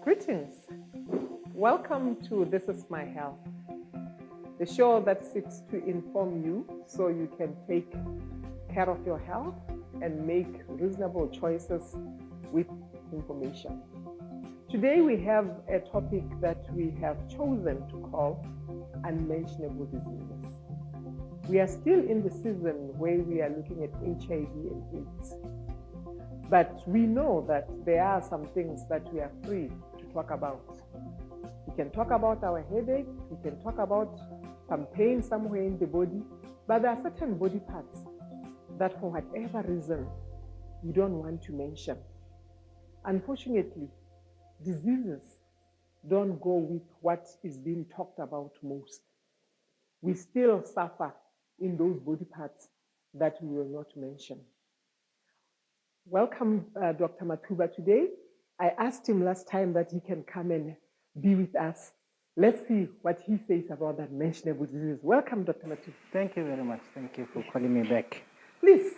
Greetings. Welcome to This Is My Health, the show that seeks to inform you so you can take care of your health and make reasonable choices with information. Today we have a topic that we have chosen to call Unmentionable Diseases. We are still in the season where we are looking at HIV and AIDS. But we know that there are some things that we are free to talk about. We can talk about our headache, we can talk about some pain somewhere in the body, but there are certain body parts that for whatever reason we don't want to mention. Unfortunately, diseases don't go with what is being talked about most. We still suffer in those body parts that we will not mention. Welcome, Dr. Matuba, today. I asked him last time that he can come and be with us. Let's see what he says about that mentionable disease. Welcome, Dr. Matuba. Thank you very much. Thank you for calling me back. Please.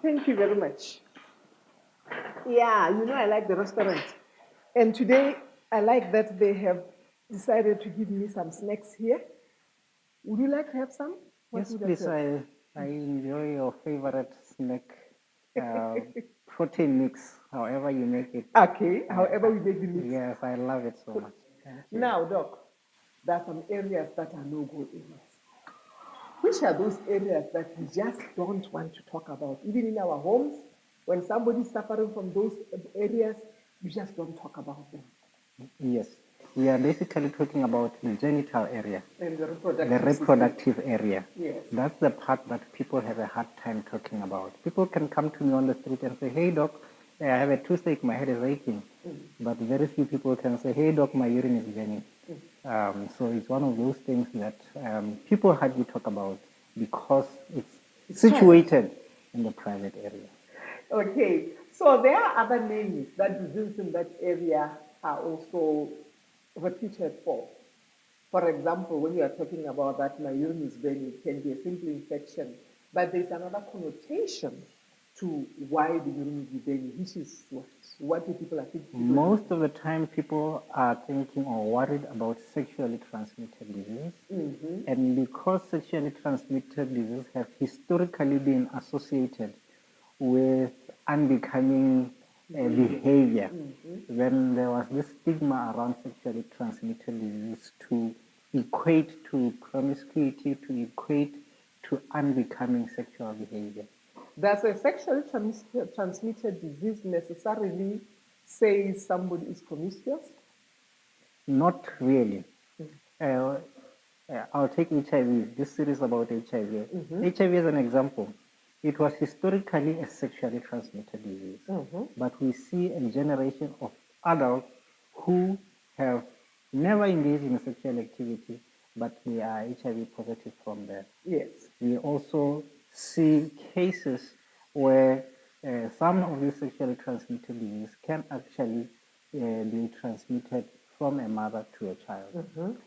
Thank you very much. Yeah, I like the restaurant. And today, I like that they have decided to give me some snacks here. Would you like to have some? Yes, please. I enjoy your favorite snack, protein mix, however you make it. Okay, however we make the mix. Yes, I love it so much. Now, Doc, there are some areas that are no-go areas. Which are those areas that we just don't want to talk about? Even in our homes, when somebody's suffering from those areas, we just don't talk about them. Yes, we are basically talking about the genital area, and the reproductive area. Yes. That's the part that people have a hard time talking about. People can come to me on the street and say, "Hey, doc, I have a toothache, my head is aching." But very few people can say, "Hey, doc, my urine is burning." So it's one of those things that people hardly talk about because it's situated in the private area. Okay, so there are other names that diseases in that area are also repeated for. For example, when you are talking about that my urine is burning, it can be a simple infection, but there's another connotation to why the urine is burning, which is what do people are thinking? Most of the time, people are thinking or worried about sexually transmitted disease. And because sexually transmitted diseases have historically been associated with unbecoming behavior, then there was this stigma around sexually transmitted disease to equate to promiscuity, to equate to unbecoming sexual behavior. Does a sexually transmitted disease necessarily say somebody is promiscuous? Not really. I'll take HIV, this series about HIV. HIV is an example. It was historically a sexually transmitted disease, but we see a generation of adults who have never engaged in sexual activity, but they are HIV positive from there. Yes. We also see cases where some of these sexually transmitted diseases can actually be transmitted from a mother to a child.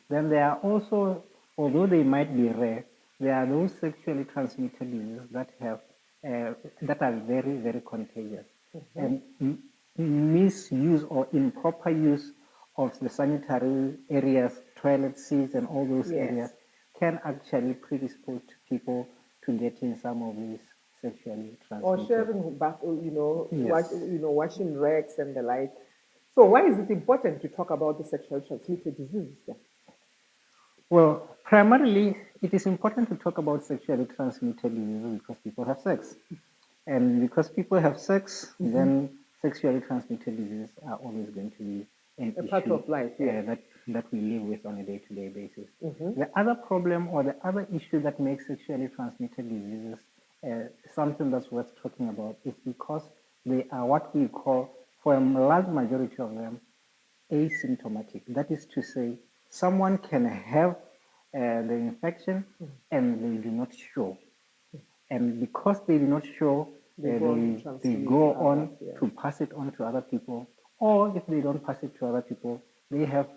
Then there are also, although they might be rare, there are those sexually transmitted diseases that have that are very, very contagious. And misuse or improper use of the sanitary areas, toilet seats, and all those areas can actually predispose people to getting some of these sexually transmitted. Or sharing, washing rags and the like. So why is it important to talk about the sexually transmitted diseases then? Well, primarily, it is important to talk about sexually transmitted diseases because people have sex. And because people have sex, then sexually transmitted diseases are always going to be an issue part of life, that we live with on a day-to-day basis. The other problem or the other issue that makes sexually transmitted diseases something that's worth talking about is because they are what we call, for a large majority of them, asymptomatic. That is to say, someone can have the infection and they do not show. And because they do not show, they go on to pass it on to other people. Or if they don't pass it to other people, they have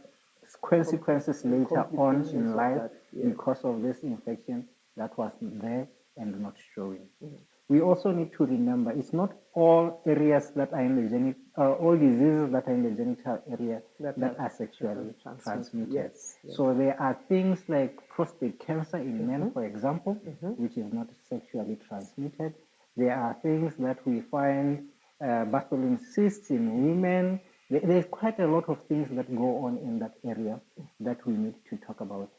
consequences later on in life because of this infection that was there and not showing. We also need to remember it's not all areas that are in the all diseases that are in the genital area that are sexually sexually transmitted. Yes, yes. So there are things like prostate cancer in men, for example, which is not sexually transmitted. There are things that we find, Bartholin cysts in women. There's quite a lot of things that go on in that area that we need to talk about.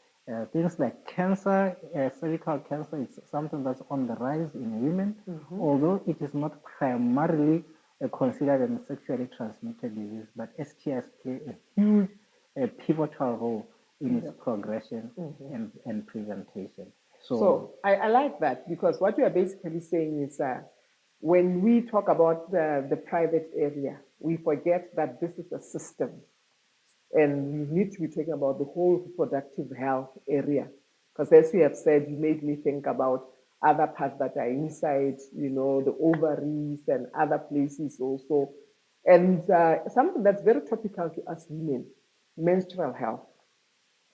Things like cancer, cervical cancer, is something that's on the rise in women, although it is not primarily considered a sexually transmitted disease, but STIs play a huge pivotal role in its progression and presentation. So I like that, because what you are basically saying is when we talk about the private area, we forget that this is a system. And we need to be talking about the whole reproductive health area. Because as you have said, you made me think about other parts that are inside, the ovaries and other places also. And something that's very topical to us women, menstrual health.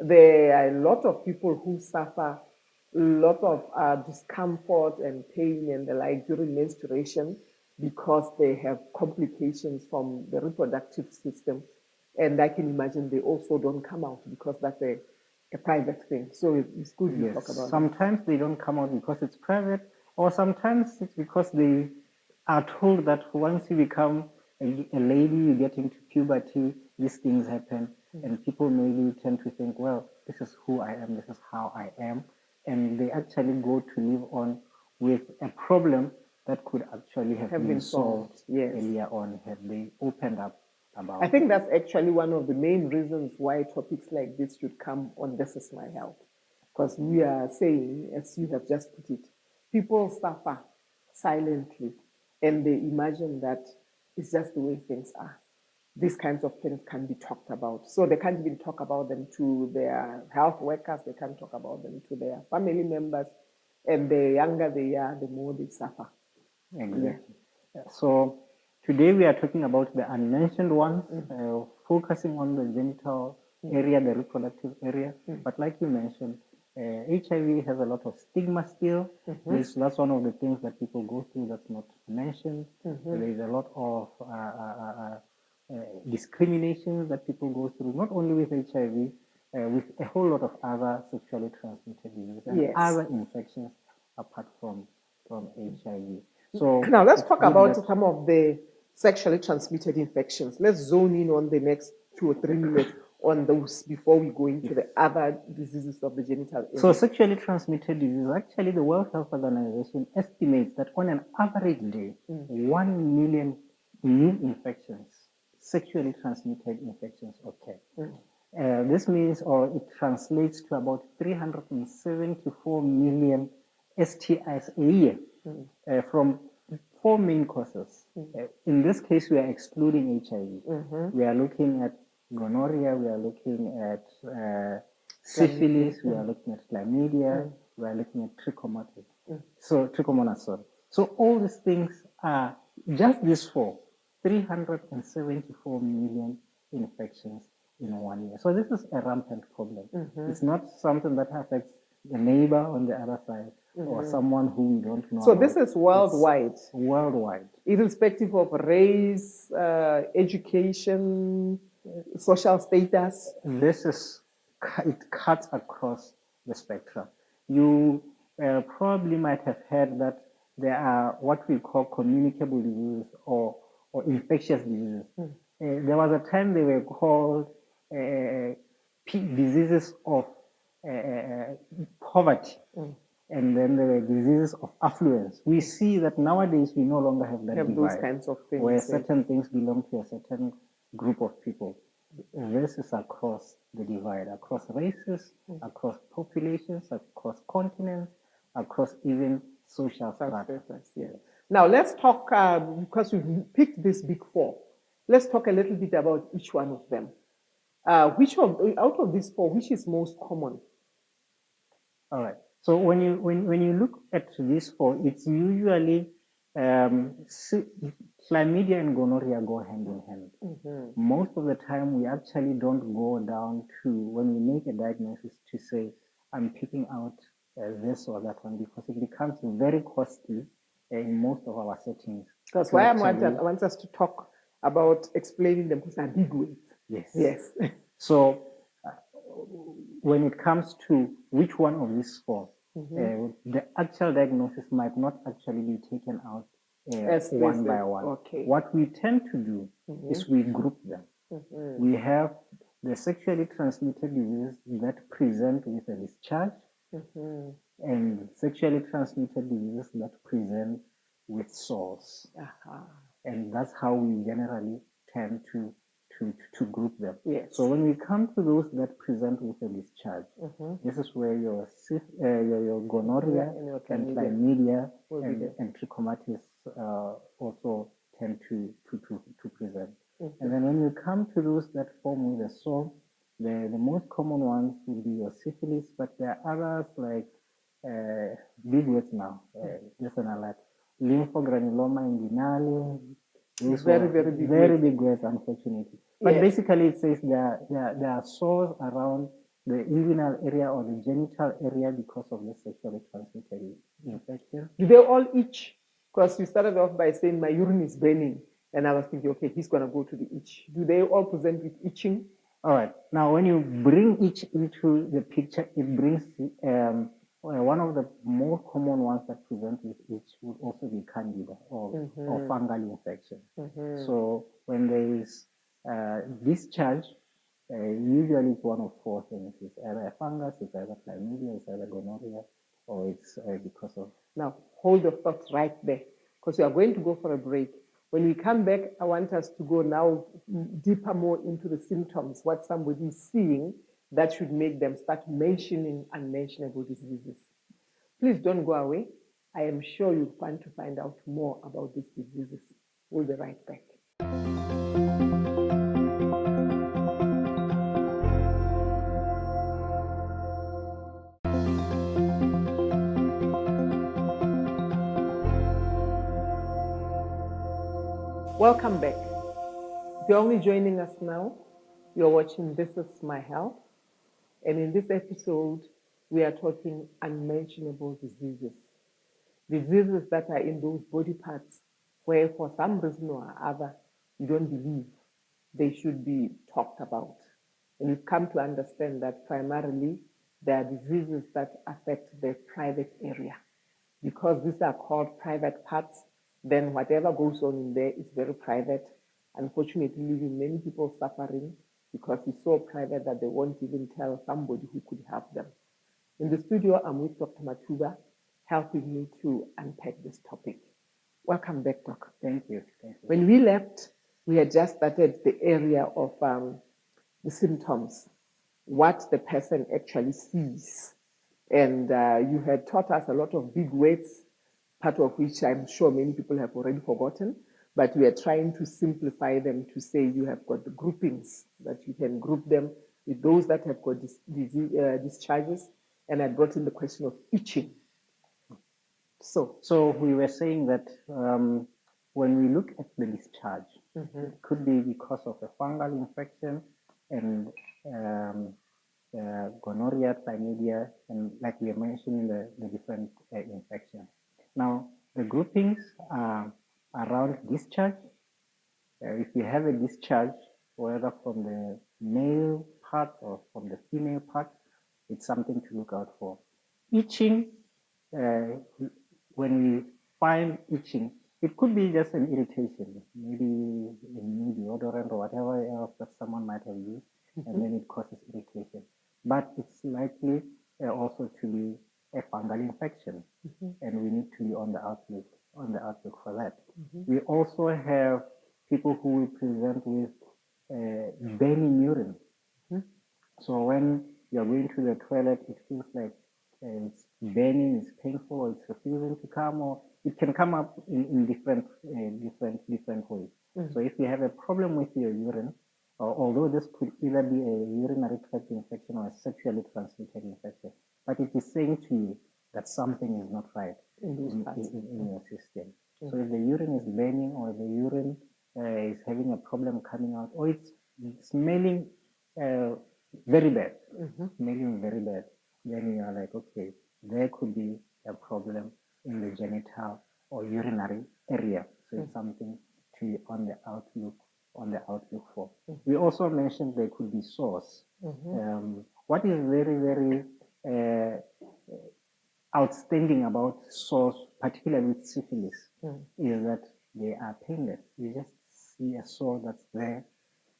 There are a lot of people who suffer a lot of discomfort and pain and the like during menstruation because they have complications from the reproductive system. And I can imagine they also don't come out because that's a private thing. So it's good you talk about sometimes they don't come out because it's private, or sometimes it's because they are told that once you become a lady, you get into puberty, these things happen, and people maybe tend to think, well, this is who I am, this is how I am, and they actually go to live on with a problem that could actually have been solved earlier on had they opened up about I think that's actually one of the main reasons why topics like this should come on This Is My Health. Because we are saying, as you have just put it, people suffer silently and they imagine that it's just the way things are. These kinds of things can be talked about. So they can't even talk about them to their health workers, they can't talk about them to their family members. And the younger they are, the more they suffer. Exactly. So today we are talking about the unmentioned ones, focusing on the genital area, the reproductive area. But like you mentioned, HIV has a lot of stigma still. That's one of the things that people go through that's not mentioned. There is a lot of discrimination that people go through, not only with HIV, with a whole lot of other sexually transmitted diseases and other infections apart from HIV. So now let's talk about some of the sexually transmitted infections. Let's zone in on the next 2 or 3 minutes on those before we go into the other diseases of the genital area. So sexually transmitted disease, actually the World Health Organization estimates that on an average day, 1 million new infections, sexually transmitted infections occur. This means, or it translates to about 374 million STIs a year from 4 main causes. In this case, we are excluding HIV. We are looking at gonorrhea, we are looking at syphilis, we are looking at chlamydia, we are looking at trichomonas. So all these things are just these 4, 374 million infections in 1 year. So this is a rampant problem. It's not something that affects the neighbor on the other side or someone who we don't know. So this is worldwide. It's worldwide. Irrespective of race, education, social status. It cuts across the spectrum. You probably might have heard that there are what we call communicable diseases or infectious diseases. There was a time they were called diseases of poverty. And then there were diseases of affluence. We see that nowadays we no longer have that divide, those kinds of things, where certain things belong to a certain group of people. This is across the divide, across races, across populations, across continents, across even social strata. Now let's talk, because we've picked these big 4, let's talk a little bit about each one of them. Out of these 4, which is most common? All right. So when you look at these 4, it's usually chlamydia and gonorrhea go hand in hand. Most of the time, we actually don't go down to, when we make a diagnosis, to say, I'm picking out this or that one, because it becomes very costly in most of our settings. That's why I want us to talk about explaining them because they're big words. Yes. Yes. So when it comes to which one of these four, the actual diagnosis might not actually be taken out one by one. Okay. What we tend to do is we group them. We have the sexually transmitted diseases that present with a discharge, and sexually transmitted diseases that present with sores. And that's how we generally tend to group them. Yes. So when we come to those that present with a discharge, this is where your gonorrhea and chlamydia and trichomatitis also tend to present. And then when you come to those that form with a sore, the most common ones will be your syphilis, but there are others like big words now. Listen, I like lymphogranuloma inguinale. Very big words, unfortunately. But basically, it says there are sores around the inguinal area or the genital area because of the sexually transmitted infection. Do they all itch? Because you started off by saying my urine is burning, and I was thinking, okay, he's going to go to the itch. Do they all present with itching? All right. Now, when you bring itch into the picture, it brings one of the more common ones that present with itch would also be candida or fungal infection. So when there is discharge, usually it's one of four things. It's either a fungus, it's either chlamydia, it's either gonorrhea, or it's because of... Now, hold your thoughts right there, because we are going to go for a break. When we come back, I want us to go now deeper more into the symptoms, what somebody is seeing that should make them start mentioning unmentionable diseases. Please don't go away. I am sure you want to find out more about these diseases. We'll be right back. Welcome back. If you're only joining us now, you're watching This Is My Health. And in this episode, we are talking unmentionable diseases. Diseases that are in those body parts where for some reason or other, you don't believe they should be talked about. And you've come to understand that primarily there are diseases that affect the private area. Because these are called private parts, then whatever goes on in there is very private, unfortunately leaving many people suffering because it's so private that they won't even tell somebody who could help them. In the studio, I'm with Dr. Matuba, helping me to unpack this topic. Welcome back, Doc. Thank you. Thank you. When we left, we had just started the area of the symptoms, what the person actually sees. And you had taught us a lot of big words, part of which I'm sure many people have already forgotten, but we are trying to simplify them to say you have got the groupings, that you can group them with those that have got discharges. And I brought in the question of itching. So we were saying that when we look at the discharge, it could be because of a fungal infection and gonorrhea, chlamydia, and like we are mentioning the different infections. Now, the groupings are around discharge. If you have a discharge, whether from the male part or from the female part, it's something to look out for. Itching, when we find itching, it could be just an irritation, maybe a new deodorant or whatever else that someone might have used, and then it causes irritation. But it's likely also to be a fungal infection, and we need to be on the outlook for that. We also have people who will present with burning urine. So when you're going to the toilet, it feels like it's burning, it's painful, or it's refusing to come, or it can come up in different ways. So if you have a problem with your urine, although this could either be a urinary tract infection or a sexually transmitted infection, but it is saying to you that something is not right in your system. So if the urine is burning, or the urine is having a problem coming out, or it's smelling very bad, smelling very bad, then you are like, okay, there could be a problem in the genital or urinary area. So it's something to be on the outlook on the outlook for. We also mentioned there could be source. What is very, very outstanding about sores, particularly with syphilis, is that they are painless. You just see a sore that's there,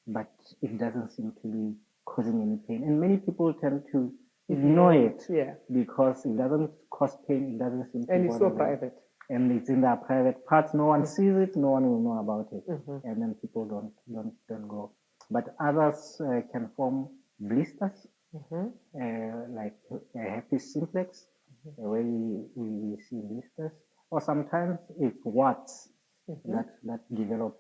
but it doesn't seem to be causing any pain. And many people tend to ignore it because it doesn't cause pain, it doesn't seem to and it's so private. And it's in their private parts. No one sees it, no one will know about it. And then people don't go. But others can form blisters, like herpes simplex, where we see blisters, or sometimes it's warts that develop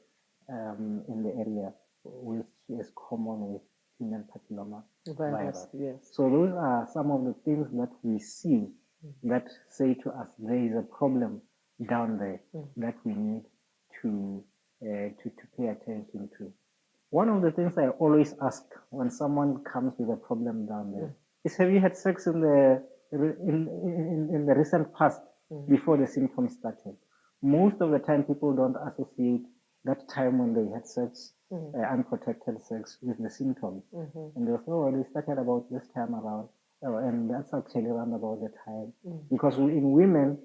in the area, which is common with human papilloma virus. Yes. So those are some of the things that we see that say to us there is a problem down there that we need to pay attention to. One of the things I always ask when someone comes with a problem down there is, have you had sex in the recent past before the symptoms started? Most of the time, people don't associate that time when they had sex, unprotected sex, with the symptoms. And they say, oh, they started about this time around. Oh, and that's actually around about the time. Because in women,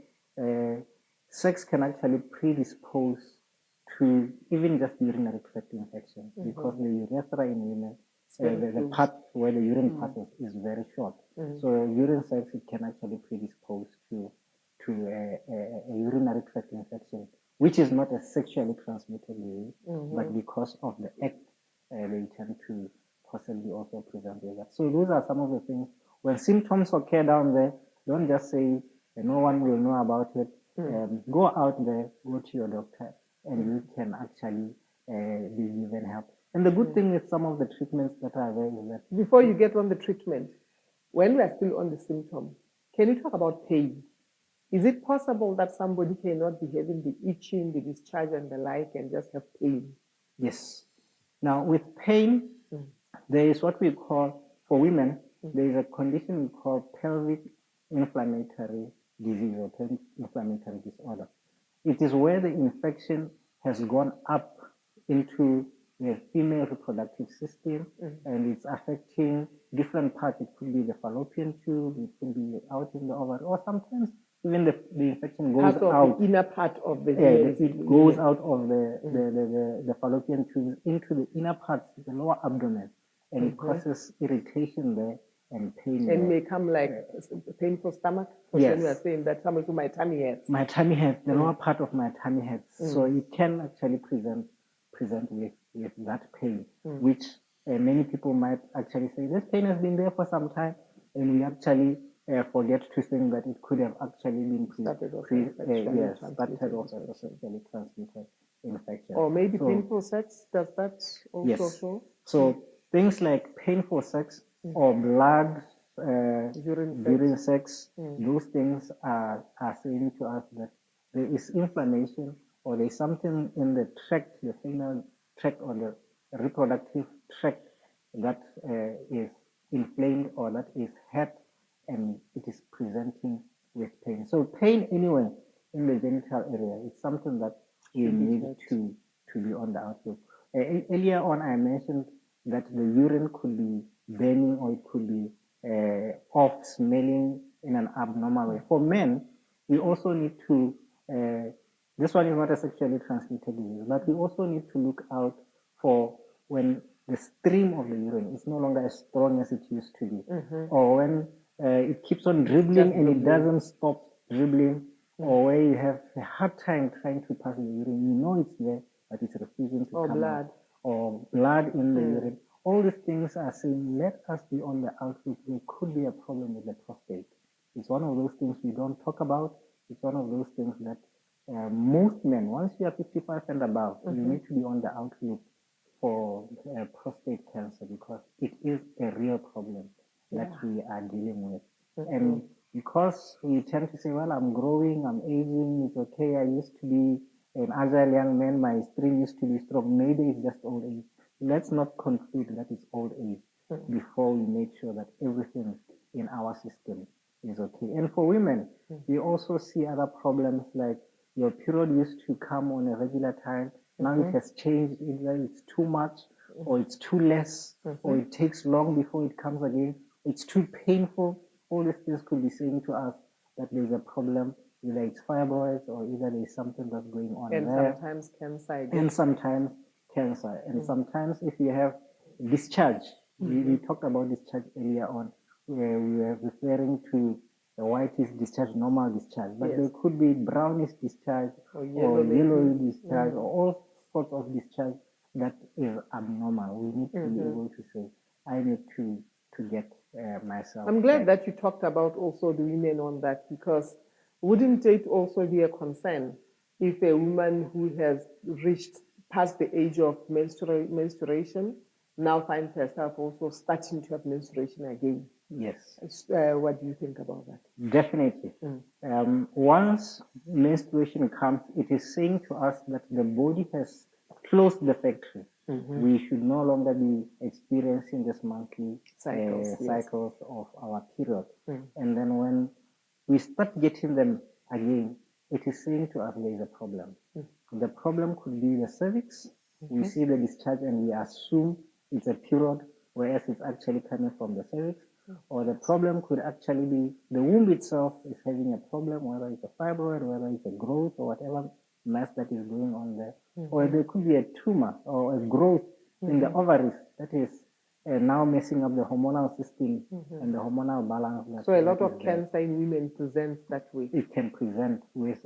sex can actually predispose to even just urinary tract infection, because the urethra in women, the part where the urine passes is very short. So urine sex, it can actually predispose to a urinary tract infection, which is not a sexually transmitted disease, but because of the act, they tend to possibly also present with that. So those are some of the things. When symptoms occur down there, don't just say no one will know about it. Go out there, go to your doctor, and you can actually be given help. And the good thing with some of the treatments that are there is that before you get on the treatment, when we are still on the symptom, can you talk about pain? Is it possible that somebody cannot be having the itching, the discharge, and the like, and just have pain? Yes. Now, with pain, there is what we call, for women, there is a condition we call pelvic inflammatory disease or pelvic inflammatory disorder. It is where the infection has gone up into the female reproductive system, and it's affecting different parts. It could be the fallopian tube, it could be out in the ovary, or sometimes even the infection goes out. The inner part of the it goes out of the fallopian tube into the inner parts, the lower abdomen, and it causes irritation there and pain. And may come like painful stomach. Yes. You are saying that somebody, my tummy hurts. My tummy hurts, the lower part of my tummy hurts. So it can actually present with that pain, which many people might actually say, this pain has been there for some time, and we actually forget to think that it could have actually been started off as a sexually transmitted infection. Or maybe painful sex, does that also show? So things like painful sex or blood, urine sex, those things are saying to us that there is inflammation, or there's something in the tract, the female tract or the reproductive tract, that is inflamed or that is hurt, and it is presenting with pain. So pain anywhere in the genital area is something that we need to be on the outlook. Earlier on, I mentioned that the urine could be burning, or it could be off, smelling in an abnormal way. For men, we also need to, this one is not a sexually transmitted disease, but we also need to look out for when the stream of the urine is no longer as strong as it used to be, or when it keeps on dribbling and it doesn't stop dribbling, or where you have a hard time trying to pass the urine, you know it's there, but it's refusing to come out, or blood in the urine. All these things are saying, let us be on the outlook. There could be a problem with the prostate. It's one of those things we don't talk about. It's one of those things that most men, once you are 55 and above, you need to be on the outlook for prostate cancer, because it is a real problem that we are dealing with. And because we tend to say, well, I'm growing, I'm aging, it's okay, I used to be an agile young man, my stream used to be strong, maybe it's just old age. Let's not conclude that it's old age before we make sure that everything in our system is okay. And for women, we also see other problems, like your period used to come on a regular time, Now it has changed. Either it's too much, or it's too less, or it takes long before it comes again. It's too painful. All these things could be saying to us that there's a problem. Either it's fibroids, or either there's something that's going on And there. sometimes cancer again. And sometimes cancer. And sometimes if you have discharge, we talked about discharge earlier on, where we were referring to the whitish discharge, normal discharge, but there could be brownish discharge or yellowy discharge or all sorts of discharge that is abnormal. We need to be able to say, I need to get myself. I'm glad that you talked about also the women on that, because wouldn't it also be a concern if a woman who has reached past the age of menstruation now finds herself also starting to have menstruation again? Yes. What do you think about that? Definitely. Once menstruation comes, it is saying to us that the body has closed the factory. We should no longer be experiencing this monthly cycles of our period. And then when we start getting them again, it is saying to us there is a problem. The problem could be the cervix. We see the discharge and we assume it's a period, whereas it's actually coming from the cervix. Or the problem could actually be the womb itself is having a problem, whether it's a fibroid, whether it's a growth, or whatever mass that is going on there. Or there could be a tumor or a growth in the ovaries that is now messing up the hormonal system and the hormonal balance. So a lot of cancer in women presents that way. It can present with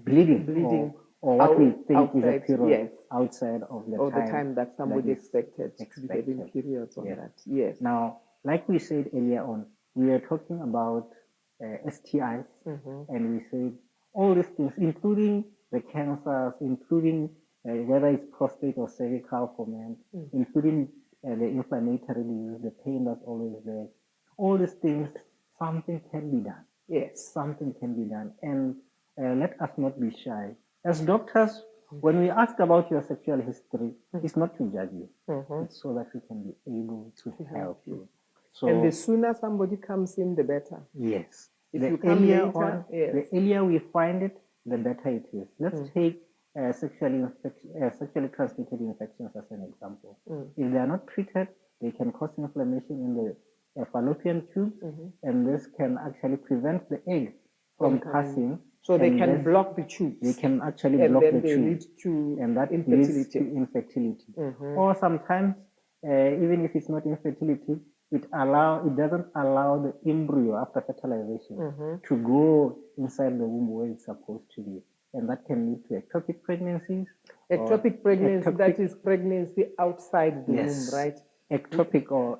bleeding or what we think is a period outside of the time that somebody expected to be having periods on that. Yes. Now, like we said earlier on, we are talking about STIs, and we said all these things, including the cancers, including whether it's prostate or cervical for men, including the inflammatory disease, the pain that's always there. All these things, something can be done. Yes. Something can be done. And let us not be shy. As doctors, when we ask about your sexual history, it's not to judge you. It's so that we can be able to help you. So, and the sooner somebody comes in, the better. Yes. If you come later, the earlier we find it, the better it is. Let's take sexually transmitted infections as an example. If they are not treated, they can cause inflammation in the fallopian tubes, and this can actually prevent the egg from passing. So they can block the tubes. They can actually block the tubes, and that leads to infertility. Or sometimes, even if it's not infertility, it doesn't allow the embryo after fertilization to go inside the womb where it's supposed to be, and that can lead to ectopic pregnancies. Ectopic pregnancy, that is pregnancy outside the womb, right? Ectopic or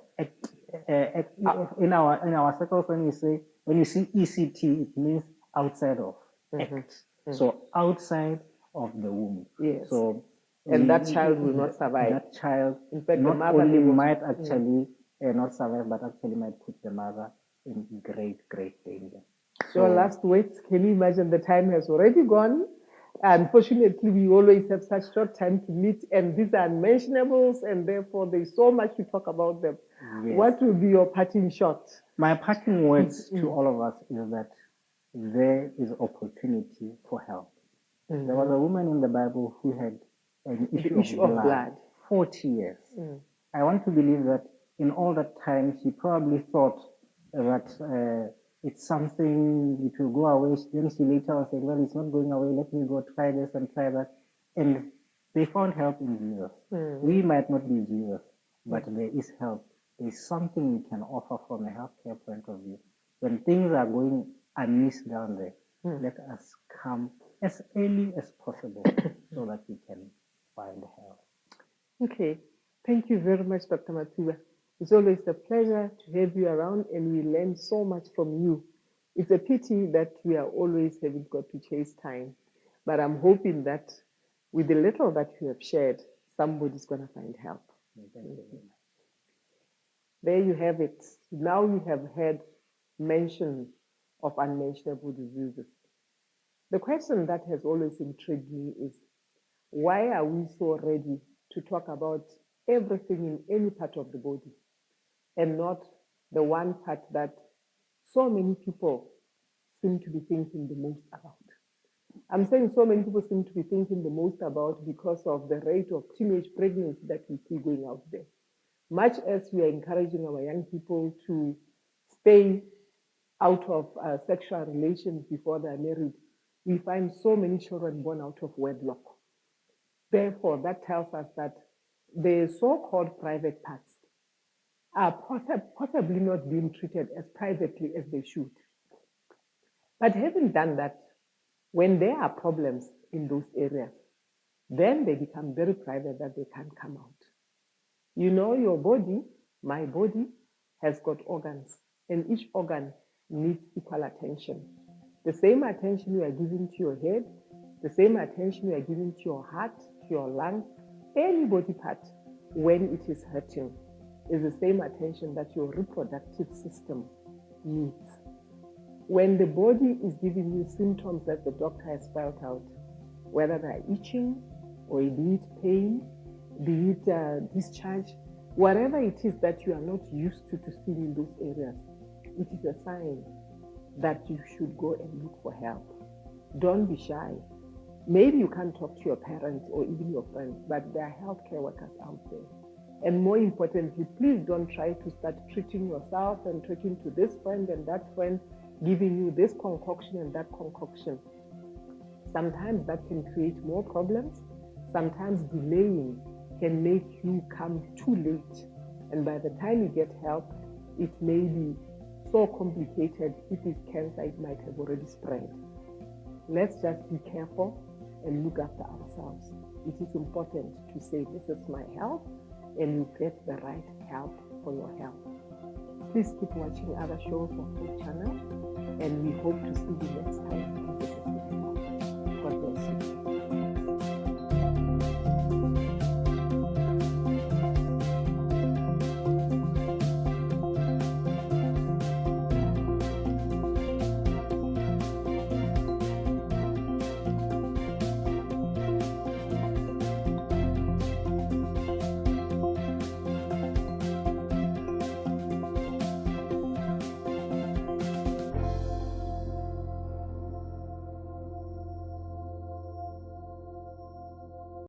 in our circles, when you see ECT, it means outside of. So outside of the womb. Yes. So and that child will not survive. That child, in fact, not only might actually not survive, but actually might put the mother in great danger. So last words, can you imagine the time has already gone? Unfortunately, we always have such short time to meet, and these are unmentionables, and therefore there's so much to talk about them. Yes. What will be your parting shot? My parting words to all of us is that there is opportunity for help. There was a woman in the Bible who had an issue of blood 40 years. I want to believe that in all that time, she probably thought that it's something, it will go away. Then she later on said, well, it's not going away. Let me go try this and try that. And they found help in Jesus. We might not be Jesus, but there is help. There's something we can offer from a healthcare point of view. When things are going amiss down there, let us come as early as possible so that we can find help. Okay. Thank you very much, Dr. Matuba. It's always a pleasure to have you around, and we learn so much from you. It's a pity that we are always having got to chase time, but I'm hoping that with the little that you have shared, somebody's going to find help. There you have it. Now you have heard mention of unmentionable diseases. The question that has always intrigued me is, why are we so ready to talk about everything in any part of the body and not the one part that so many people seem to be thinking the most about? I'm saying so many people seem to be thinking the most about because of the rate of teenage pregnancy that we see going out there. Much as we are encouraging our young people to stay out of sexual relations before they're married, we find so many children born out of wedlock. Therefore, that tells us that the so-called private parts are possibly not being treated as privately as they should. But having done that, when there are problems in those areas, then they become very private that they can't come out. You know, your body, my body, has got organs, and each organ needs equal attention. The same attention you are giving to your head, the same attention you are giving to your heart, to your lungs, any body part, when it is hurting, is the same attention that your reproductive system needs. When the body is giving you symptoms that the doctor has spelled out, whether they're itching or be it pain, be it discharge, whatever it is that you are not used to seeing in those areas, it is a sign that you should go and look for help. Don't be shy. Maybe you can't talk to your parents or even your friends, but there are healthcare workers out there. And more importantly, please don't try to start treating yourself and talking to this friend and that friend, giving you this concoction and that concoction. Sometimes that can create more problems. Sometimes delaying can make you come too late. And by the time you get help, it may be so complicated. If it's cancer, it might have already spread. Let's just be careful and look after ourselves. It is important to say, this is my health, and you get the right help for your health. Please keep watching other shows on this channel, and we hope to see you next time.